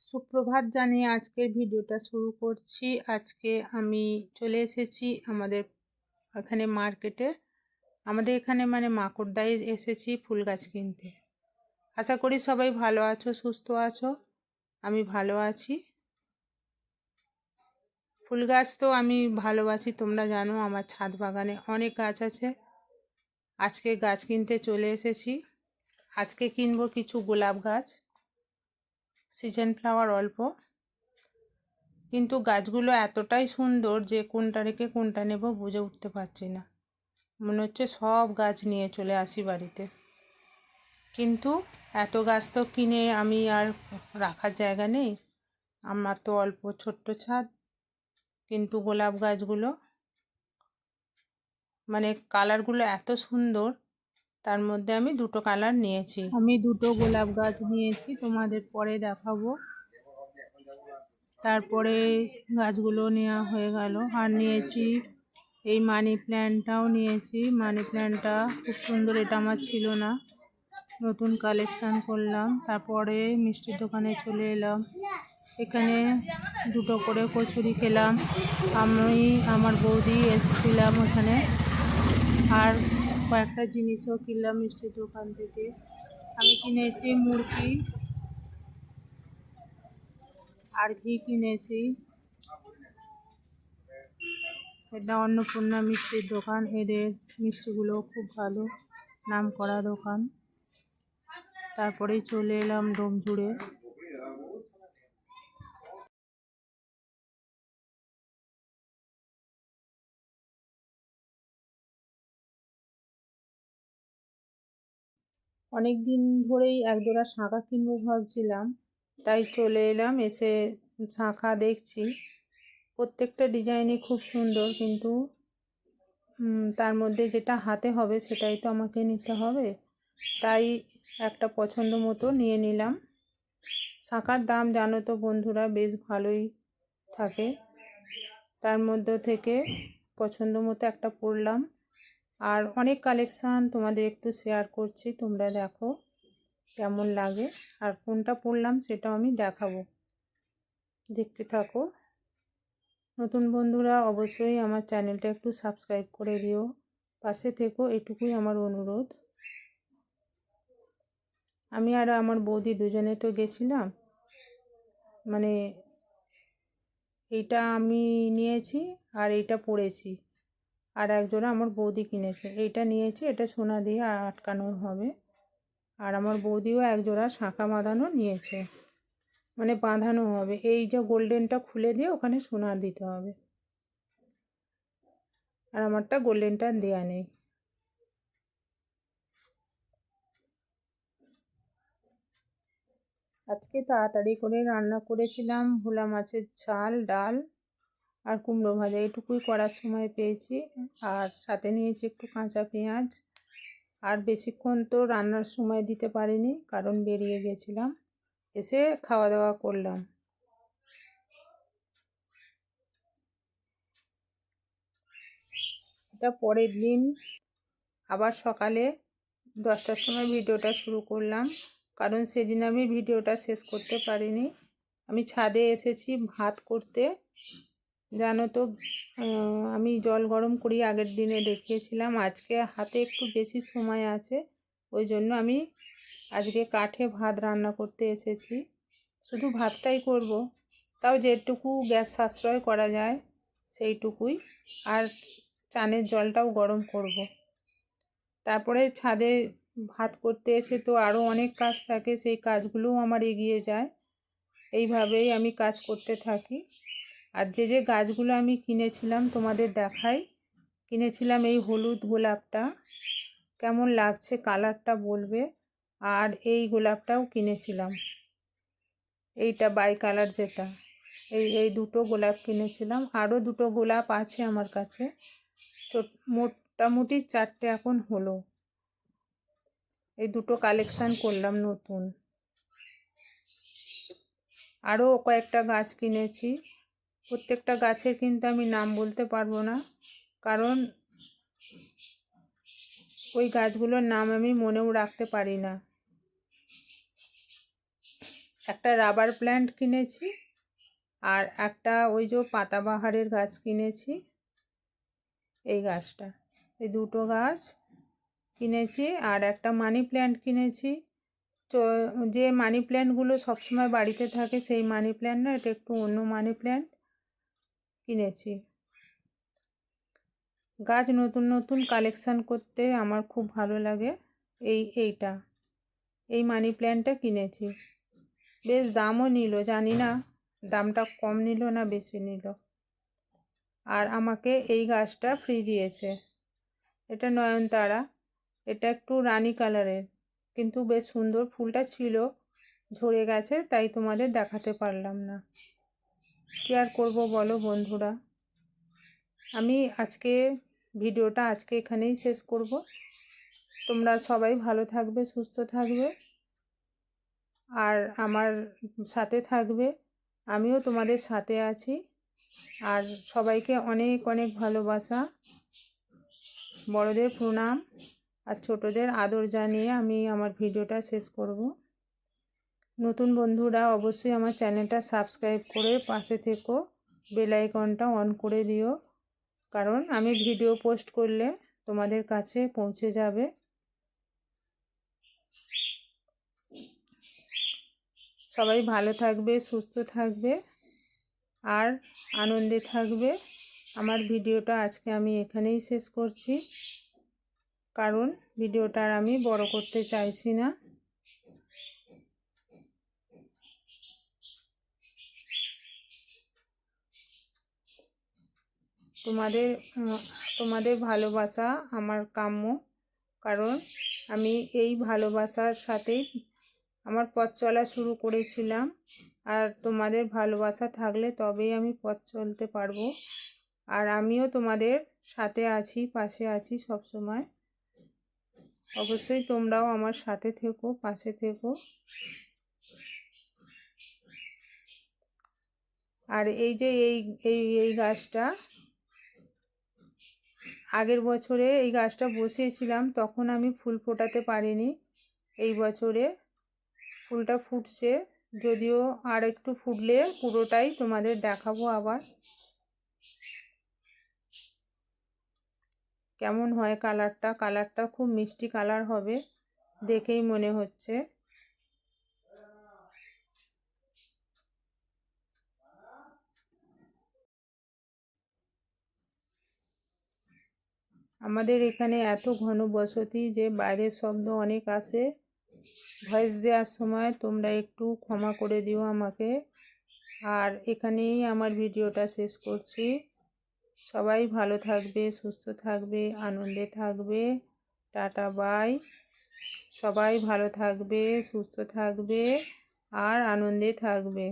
সুপ্রভাত জানিয়ে আজকের ভিডিওটা শুরু করছি। আজকে আমি চলে এসেছি আমাদের এখানে মার্কেটে। আমাদের এখানে মানে মাকড়দায় এসেছি ফুল গাছ কিনতে। আশা করি সবাই ভালো আছো, সুস্থ আছো। আমি ভালো আছি। ফুল গাছ তো আমি ভালোবাসি, তোমরা জানো আমার ছাদ বাগানে অনেক গাছ আছে। আজকে গাছ কিনতে চলে এসেছি। আজকে কিনবো কিছু গোলাপ গাছ, সিজন ফ্লাওয়ার অল্প, কিন্তু গাছগুলো এতটাই সুন্দর যে কোনটা রেখে কোনটা নেব বুঝে উঠতে পারছি না। মনে হচ্ছে সব গাছ নিয়ে চলে আসি বাড়িতে, কিন্তু এত গাছ তো কিনে আমি আর রাখার জায়গা নেই। আমার তো অল্প ছোট্ট ছাদ, কিন্তু গোলাপ গাছগুলো মানে কালারগুলো এত সুন্দর। তার মধ্যে আমি দুটো কালার নিয়েছি। আমি দুটো গোলাপ গাছ নিয়েছি, তোমাদের পরে দেখাবো। তারপরে গাছগুলো নেওয়া হয়ে গেল। আর নিয়েছি এই মানি প্ল্যান্টটাও নিয়েছি। মানি প্ল্যান্টটা খুব সুন্দর, এটা আমার ছিল না, নতুন কালেকশান করলাম। তারপরে মিষ্টির দোকানে চলে এলাম। এখানে দুটো করে কচুরি খেলাম। আমি আমার বৌদি এসেছিলাম ওখানে। আর কয়েকটা জিনিসও কিনলাম মিষ্টির দোকান থেকে। আমি কিনেছি মুরগি আর ঘি কিনেছি। এটা অন্নপূর্ণা মিষ্টির দোকান, এদের মিষ্টিগুলো খুব ভালো, নাম করা দোকান। তারপরেই চলে এলাম ডোমজুড়ে। অনেক দিন ধরেই একজোড়া শাঁখা কিনবো ভাবছিলাম, তাই চলে এলাম। এসে শাঁখা দেখছি, প্রত্যেকটা ডিজাইনই খুব সুন্দর, কিন্তু তার মধ্যে যেটা হাতে হবে সেটাই তো আমাকে নিতে হবে। তাই একটা পছন্দ মতো নিয়ে নিলাম। শাঁখার দাম জানো তো বন্ধুরা, বেশ ভালোই থাকে। তার মধ্যে থেকে পছন্দ মতো একটা পরলাম। আর অনেক কালেকশান তোমাদের একটু শেয়ার করছি, তোমরা দেখো কেমন লাগে। আর কোনটা পরলাম সেটাও আমি দেখাবো, দেখতে থাকো। নতুন বন্ধুরা অবশ্যই আমার চ্যানেলটা একটু সাবস্ক্রাইব করে দিও, পাশে থেকো, এটুকুই আমার অনুরোধ। আমি আর আমার বৌদি দুজনে তো গেছিলাম। মানে এইটা আমি নিয়েছি আর এইটা পরেছি, আর একজোড়া আমার বৌদি কিনেছে। এইটা নিয়েছি, এটা সোনা দিয়ে আটকানো হবে। আর আমার বৌদিও একজোড়া শাঁখা বাঁধানো নিয়েছে, মানে বাঁধানো হবে। এই যে গোল্ডেনটা খুলে দিয়ে ওখানে সোনা দিতে হবে, আর আমারটা গোল্ডেনটা দেয়া নেই। আজকে তাড়াতাড়ি করে রান্না করেছিলাম ভোলা মাছের ঝাল, ডাল আর কুমড়ো ভাজা, এটুকুই করার সময় পেয়েছি। আর সাথে নিয়েছি একটু কাঁচা পেঁয়াজ। আর বেশিক্ষণ তো রান্নার সময় দিতে পারিনি, কারণ বেরিয়ে গেছিলাম। এসে খাওয়া দাওয়া করলাম। এটা পরের দিন আবার সকালে 10টার সময় ভিডিওটা শুরু করলাম, কারণ সেদিন আমি ভিডিওটা শেষ করতে পারিনি। আমি ছাদে এসেছি ভাত করতে। জানো তো আমি জল গরম করি, আগের দিনে দেখিয়েছিলাম। আজকে হাতে একটু বেশি সময় আছে, ওই জন্য আমি আজকে কাঠে ভাত রান্না করতে এসেছি। শুধু ভাতটাই করব, তাও যেটুকু গ্যাস সাশ্রয় করা যায় সেইটুকুই। আর চানের জলটাও গরম করব। তারপরে ছাদে ভাত করতে এসে তো আরও অনেক কাজ থাকে, সেই কাজগুলোও আমার এগিয়ে যায়। এইভাবেই আমি কাজ করতে থাকি। আর যে যে গাছগুলো আমি কিনেছিলাম তোমাদের দেখাই। কিনেছিলাম এই হলুদ গোলাপটা, কেমন লাগছে কালারটা বলবে। আর এই গোলাপটাও কিনেছিলাম, এইটা বাই কালার যেটা, এই দুটো গোলাপ কিনেছিলাম। আরও দুটো গোলাপ আছে আমার কাছে, তো মোটামুটি 4টে এখন হলো। এই দুটো কালেকশান করলাম নতুন। আরও কয়েকটা গাছ কিনেছি। প্রত্যেকটা গাছের কিন্তু আমি নাম বলতে পারবো না, কারণ ওই গাছগুলোর নাম আমি মনেও রাখতে পারি না। একটা রাবার প্ল্যান্ট কিনেছি, আর একটা ওই যে পাতাবাহারের গাছ কিনেছি। এই গাছটা, এই দুটো গাছ কিনেছি। আর একটা মানি প্ল্যান্ট কিনেছি। তো যে মানি প্ল্যান্টগুলো সবসময় বাড়িতে থাকে সেই মানি প্ল্যান্ট না, এটা একটু অন্য মানি প্ল্যান্ট কিনেছি। গাছ নতুন নতুন কালেকশান করতে আমার খুব ভালো লাগে। এই মানি প্ল্যান্টটা কিনেছি। বেশ দামও নিল, জানি না দামটা কম নিল না বেশি নিল। আর আমাকে এই গাছটা ফ্রি দিয়েছে। এটা নয়নতারা, এটা একটু রানী কালারের, কিন্তু বেশ সুন্দর ফুলটা ছিল, ঝরে গেছে তাই তোমাদের দেখাতে পারলাম না। কি আর করবো বলো বন্ধুরা। আমি ভিডিওটা আজকে এখানেই শেষ করব। তোমরা সবাই ভালো থাকবে, সুস্থ থাকবে, আর আমার সাথে থাকবে। আমিও তোমাদের সাথে আছি। আর সবাইকে অনেক অনেক ভালোবাসা, বড়দের প্রণাম আর ছোটদের আদর জানিয়ে আমি আমার ভিডিওটা শেষ করব। নতুন বন্ধুরা অবশ্যই আমার চ্যানেলটা সাবস্ক্রাইব করে পাশে থেকো, বেল আইকনটা অন করে দিও, কারণ আমি ভিডিও পোস্ট করলে তোমাদের কাছে পৌঁছে যাবে। সবাই ভালো থাকবে, সুস্থ থাকবে আর আনন্দে থাকবে। আমার ভিডিওটা আজকে আমি এখানেই শেষ করছি, কারণ ভিডিওটা আর আমি বড় করতে চাইছি না। তোমাদের ভালোবাসা আমার কাম্য, কারণ আমি এই ভালোবাসার সাথেই আমার পথ চলা শুরু করেছিলাম। আর তোমাদের ভালোবাসা থাকলে তবেই আমি পথ চলতে পারবো। আর আমিও তোমাদের সাথে আছি, পাশে আছি সব সময়। অবশ্যই তোমরাও আমার সাথে থেকো, পাশে থেকো। আর এই যে এই গাছটা আগের বছরে এই গাছটা বসিয়েছিলাম, তখন আমি ফুল ফোটাতে পারিনি। এই বছরে ফুলটা ফুটছে, যদিও আর একটু ফুটলে পুরোটাই তোমাদের দেখাবো আবার। কেমন হয় কালারটা খুব মিষ্টি কালার হবে, দেখেই মনে হচ্ছে। আমাদের এখানে এত ঘনবসতি যে বাইরের শব্দ অনেক আসে। ভয়েস দেওয়ার সময় তোমরা একটু ক্ষমা করে দিও আমাকে। আর এখানেই আমার ভিডিওটা শেষ করছি। সবাই ভালো থাকবে, সুস্থ থাকবে, আনন্দে থাকবে। Tata bye. সবাই ভালো থাকবে, সুস্থ থাকবে আর আনন্দে থাকবে।